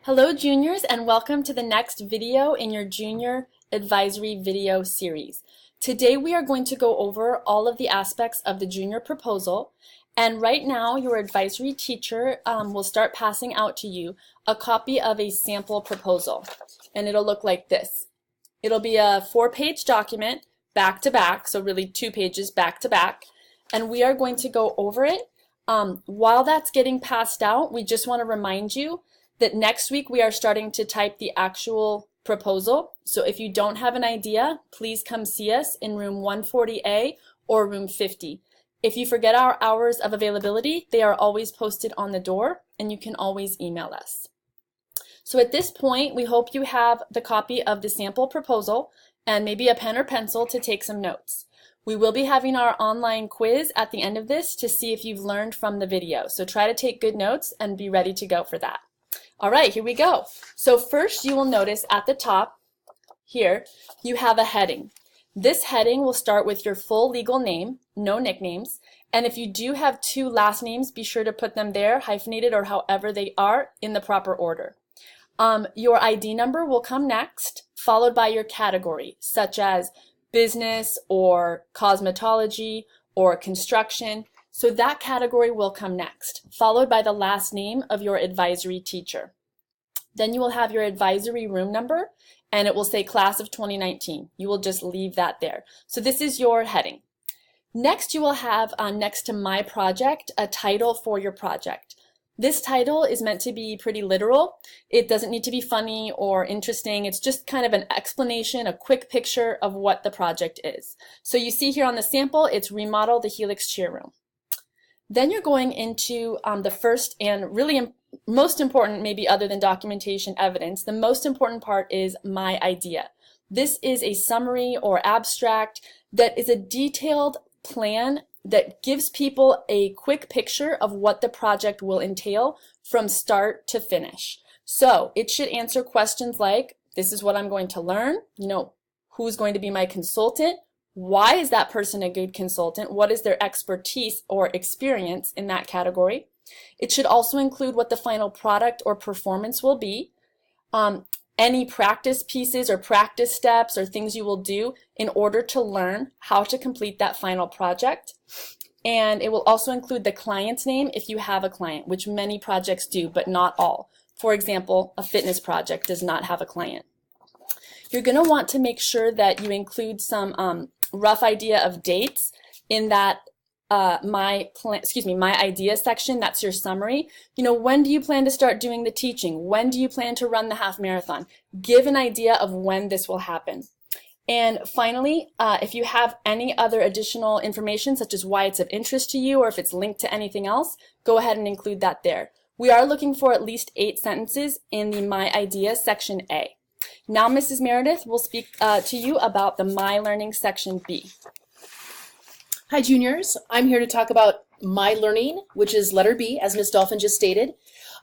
Hello juniors, and welcome to the next video in your junior advisory video series. Today we are going to go over all of the aspects of the junior proposal, and right now your advisory teacher will start passing out to you a copy of a sample proposal, and it'll look like this. It'll be a 4-page document back to back, so really 2 pages back to back, and we are going to go over it. While that's getting passed out, we just want to remind you that next week we are starting to type the actual proposal. So if you don't have an idea, please come see us in room 140A or room 50. If you forget our hours of availability, they are always posted on the door, and you can always email us. So at this point, we hope you have the copy of the sample proposal and maybe a pen or pencil to take some notes. We will be having our online quiz at the end of this to see if you've learned from the video. So try to take good notes and be ready to go for that. All right, here we go. So first you will notice at the top here, you have a heading. This heading will start with your full legal name, no nicknames, and if you do have 2 last names, be sure to put them there, hyphenated or however they are, in the proper order. Your ID number will come next, followed by your category, such as business or cosmetology or construction. So that category will come next, followed by the last name of your advisory teacher. Then you will have your advisory room number, and it will say class of 2019. You will just leave that there. So this is your heading. Next, you will have next to my project, a title for your project. This title is meant to be pretty literal. It doesn't need to be funny or interesting. It's just kind of an explanation, a quick picture of what the project is. So you see here on the sample, it's remodel the Helix cheer room. Then you're going into the first and really most important, maybe other than documentation evidence, the most important part is my idea. This is a summary or abstract that is a detailed plan that gives people a quick picture of what the project will entail from start to finish. So it should answer questions like, this is what I'm going to learn, who's going to be my consultant, why is that person a good consultant? What is their expertise or experience in that category? It should also include what the final product or performance will be, any practice pieces or practice steps or things you will do in order to learn how to complete that final project. And it will also include the client's name if you have a client, which many projects do, but not all. For example, a fitness project does not have a client. You're going to want to make sure that you include some rough idea of dates in that my idea section. That's your summary. When do you plan to start doing the teaching? When do you plan to run the half marathon? Give an idea of when this will happen. And finally, if you have any other additional information, such as why it's of interest to you or if it's linked to anything else, go ahead and include that there. We are looking for at least 8 sentences in the My Idea section A. Now Mrs. Meredith will speak to you about the My Learning section B. Hi juniors, I'm here to talk about My Learning, which is letter B, as Ms. Dolphin just stated.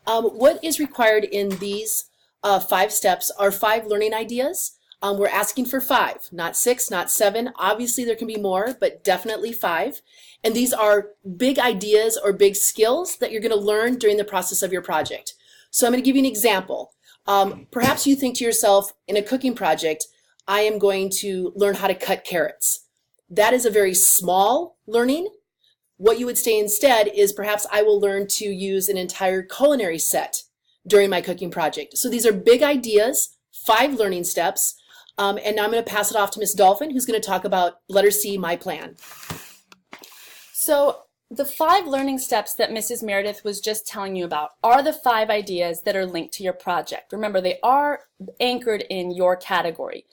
What is required in these 5 steps are 5 learning ideas. We're asking for 5, not 6, not 7. Obviously there can be more, but definitely 5. And these are big ideas or big skills that you're going to learn during the process of your project. So I'm going to give you an example. Perhaps you think to yourself, in a cooking project, I am going to learn how to cut carrots. That is a very small learning. What you would say instead is perhaps I will learn to use an entire culinary set during my cooking project. So these are big ideas, 5 learning steps, and now I'm going to pass it off to Ms. Dolphin, who's going to talk about letter C, my plan. So the 5 learning steps that Mrs. Meredith was just telling you about are the 5 ideas that are linked to your project. Remember, they are anchored in your category.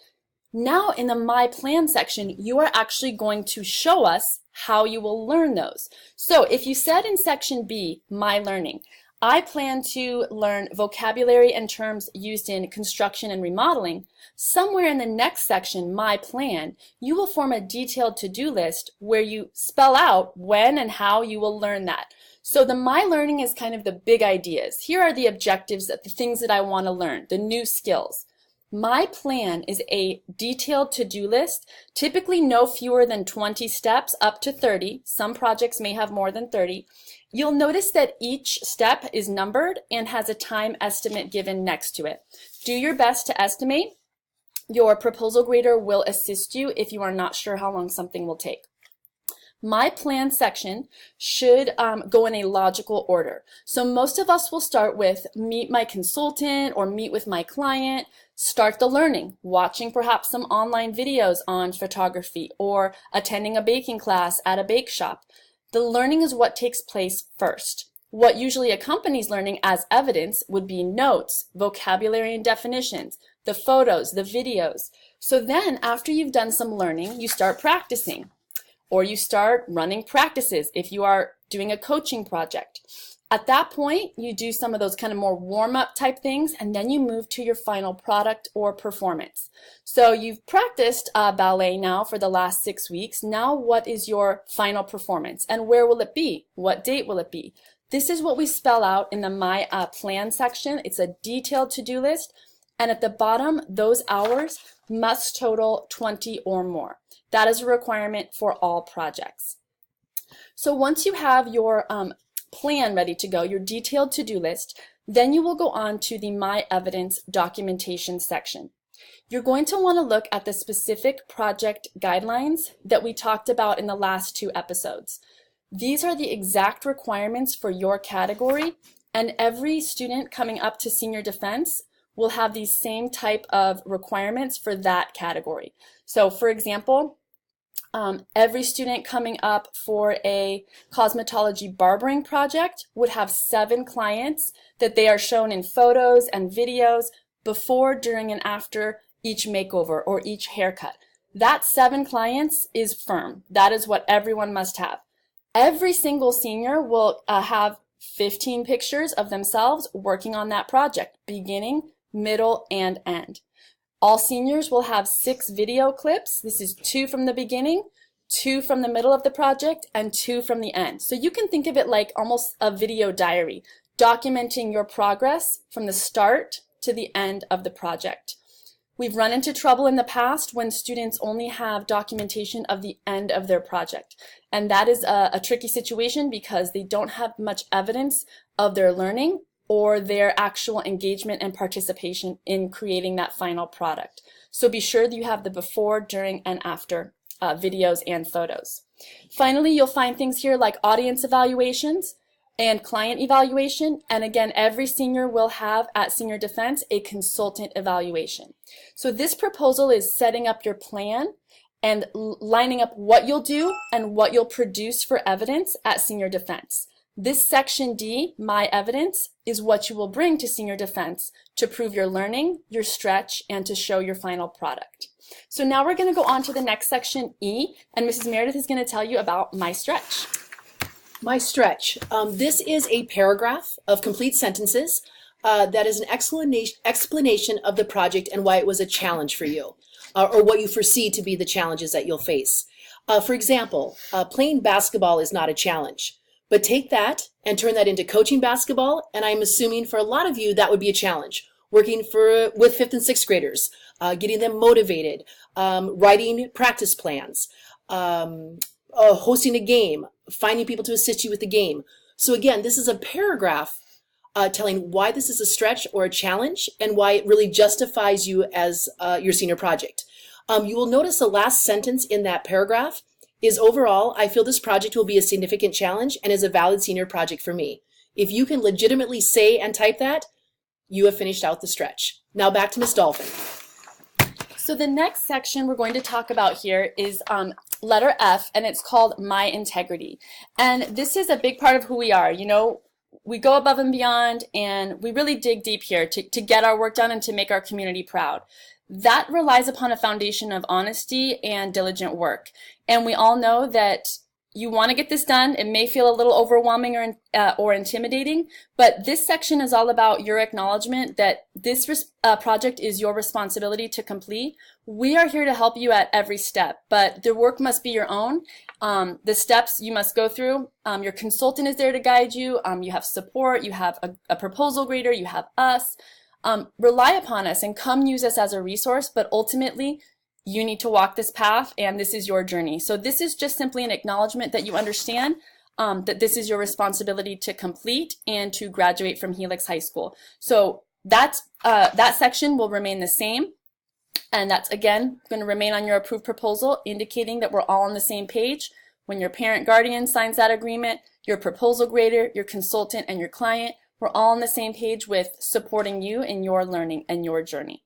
Now in the My Plan section, you are actually going to show us how you will learn those. So if you said in section B, My Learning, I plan to learn vocabulary and terms used in construction and remodeling, somewhere in the next section, My Plan, you will form a detailed to-do list where you spell out when and how you will learn that. So the My Learning is kind of the big ideas. Here are the objectives, the things that I want to learn, the new skills. My Plan is a detailed to-do list, typically no fewer than 20 steps up to 30. Some projects may have more than 30. You'll notice that each step is numbered and has a time estimate given next to it. Do your best to estimate. Your proposal grader will assist you if you are not sure how long something will take. My plan section should go in a logical order. So most of us will start with meet my consultant or meet with my client, start the learning, watching perhaps some online videos on photography or attending a baking class at a bake shop. The learning is what takes place first. What usually accompanies learning as evidence would be notes, vocabulary and definitions, the photos, the videos. So then after you've done some learning, you start practicing. Or you start running practices if you are doing a coaching project. At that point, you do some of those kind of more warm-up type things, and then you move to your final product or performance. So you've practiced ballet now for the last 6 weeks. Now what is your final performance, and where will it be? What date will it be? This is what we spell out in the My Plan section. It's a detailed to-do list, and at the bottom, those hours must total 20 or more. That is a requirement for all projects. So once you have your plan ready to go, your detailed to-do list, then you will go on to the My Evidence documentation section. You're going to want to look at the specific project guidelines that we talked about in the last 2 episodes. These are the exact requirements for your category, and every student coming up to senior defense will have these same type of requirements for that category. So for example, every student coming up for a cosmetology barbering project would have 7 clients that they are shown in photos and videos before, during, and after each makeover or each haircut. That 7 clients is firm. That is what everyone must have. Every single senior will have 15 pictures of themselves working on that project, beginning, middle, and end. All seniors will have 6 video clips. This is 2 from the beginning, 2 from the middle of the project, and 2 from the end. So you can think of it like almost a video diary, documenting your progress from the start to the end of the project. We've run into trouble in the past when students only have documentation of the end of their project. And that is a tricky situation because they don't have much evidence of their learning or their actual engagement and participation in creating that final product. So be sure that you have the before, during, and after videos and photos. Finally, you'll find things here like audience evaluations and client evaluation. And again, every senior will have at Senior Defense a consultant evaluation. So this proposal is setting up your plan and lining up what you'll do and what you'll produce for evidence at Senior Defense. This section D, My Evidence, is what you will bring to Senior Defense to prove your learning, your stretch, and to show your final product. So now we're going to go on to the next section, E, and Mrs. Meredith is going to tell you about My Stretch. My Stretch. This is a paragraph of complete sentences that is an explanation of the project and why it was a challenge for you, or what you foresee to be the challenges that you'll face. For example, playing basketball is not a challenge. But take that and turn that into coaching basketball, and I'm assuming for a lot of you that would be a challenge. Working with 5th and 6th graders, getting them motivated, writing practice plans, hosting a game, finding people to assist you with the game. So again, this is a paragraph telling why this is a stretch or a challenge and why it really justifies you as your senior project. You will notice the last sentence in that paragraph is overall, I feel this project will be a significant challenge and is a valid senior project for me. If you can legitimately say and type that, you have finished out the stretch. Now back to Ms. Dolphin. So the next section we're going to talk about here is letter F, and it's called My Integrity. And this is a big part of who we are. You know, we go above and beyond, and we really dig deep here to get our work done and to make our community proud. That relies upon a foundation of honesty and diligent work. And we all know that you want to get this done. It may feel a little overwhelming or intimidating, but this section is all about your acknowledgement that this project is your responsibility to complete. We are here to help you at every step, but the work must be your own. The steps you must go through, your consultant is there to guide you. You have support, you have a proposal grader, you have us. Rely upon us and come use us as a resource, but ultimately you need to walk this path and this is your journey. So this is just simply an acknowledgement that you understand that this is your responsibility to complete and to graduate from Helix High School. So that section will remain the same. And that's, again, going to remain on your approved proposal, indicating that we're all on the same page. When your parent guardian signs that agreement, your proposal grader, your consultant, and your client, we're all on the same page with supporting you in your learning and your journey.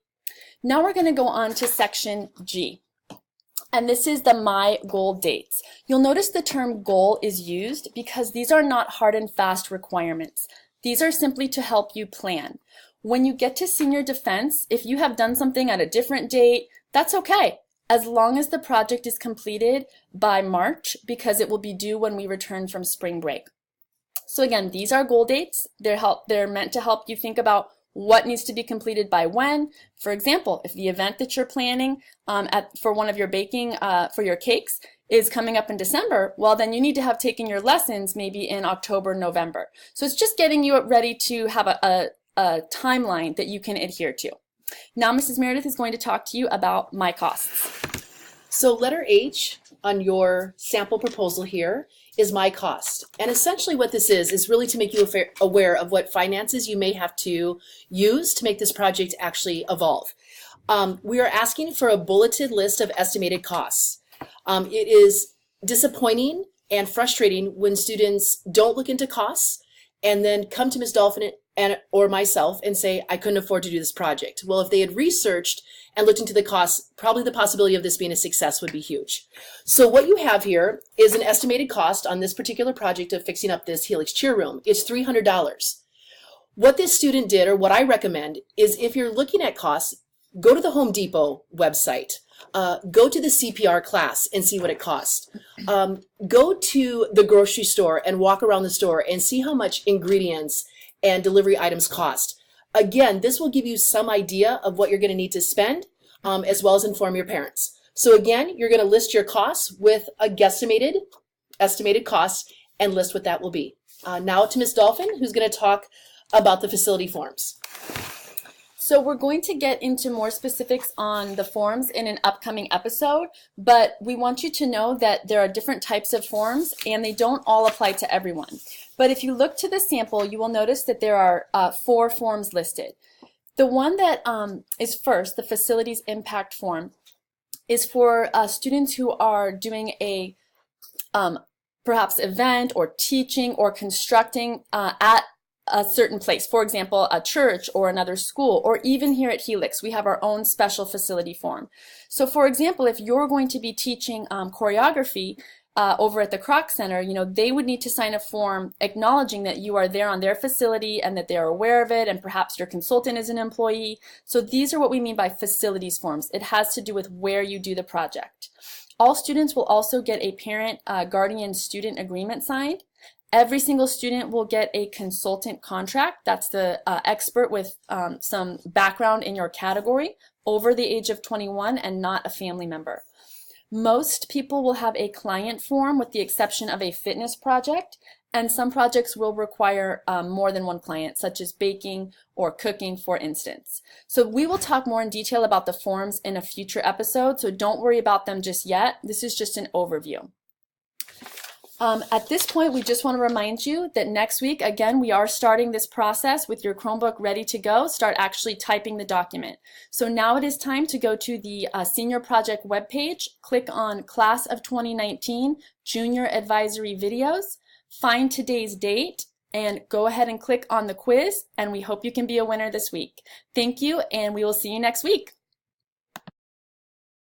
Now we're going to go on to section G. And this is the My Goal Dates. You'll notice the term goal is used because these are not hard and fast requirements. These are simply to help you plan. When you get to senior defense, if you have done something at a different date, that's okay, as long as the project is completed by March, because it will be due when we return from spring break. So again, these are goal dates. They're meant to help you think about what needs to be completed by when. For example, if the event that you're planning for one of your baking, for your cakes, is coming up in December, well, then you need to have taken your lessons maybe in October, November. So it's just getting you ready to have a timeline that you can adhere to. Now, Mrs. Meredith is going to talk to you about my costs. So letter H on your sample proposal here is my cost. And essentially what this is really to make you aware of what finances you may have to use to make this project actually evolve. We are asking for a bulleted list of estimated costs. It is disappointing and frustrating when students don't look into costs and then come to Ms. Dolphin or myself and say, I couldn't afford to do this project. Well, if they had researched and looked into the costs, probably the possibility of this being a success would be huge. So what you have here is an estimated cost on this particular project of fixing up this Helix cheer room. It's $300. What this student did, or what I recommend, is if you're looking at costs, go to the Home Depot website. Go to the CPR class and see what it costs. Go to the grocery store and walk around the store and see how much ingredients and delivery items cost. Again, this will give you some idea of what you're going to need to spend, as well as inform your parents. So again, you're going to list your costs with a estimated cost and list what that will be. Now to Ms. Dolphin, who's going to talk about the facility forms. So we're going to get into more specifics on the forms in an upcoming episode, but we want you to know that there are different types of forms and they don't all apply to everyone. But if you look to the sample, you will notice that there are 4 forms listed. The one that is first, the facilities impact form, is for students who are doing a perhaps event or teaching or constructing at a certain place. For example, a church or another school, or even here at Helix, we have our own special facility form. So for example, if you're going to be teaching choreography over at the Kroc Center, they would need to sign a form acknowledging that you are there on their facility and that they're aware of it, and perhaps your consultant is an employee. So these are what we mean by facilities forms. It has to do with where you do the project. All students will also get a parent guardian student agreement signed. Every single student will get a consultant contract. That's the expert with some background in your category, over the age of 21 and not a family member. Most people will have a client form with the exception of a fitness project, and some projects will require more than one client, such as baking or cooking, for instance. So we will talk more in detail about the forms in a future episode, so don't worry about them just yet. This is just an overview. At this point, we just want to remind you that next week, again, we are starting this process with your Chromebook ready to go. Start actually typing the document. So now it is time to go to the Senior Project webpage, click on Class of 2019 Junior Advisory Videos, find today's date, and go ahead and click on the quiz, and we hope you can be a winner this week. Thank you, and we will see you next week.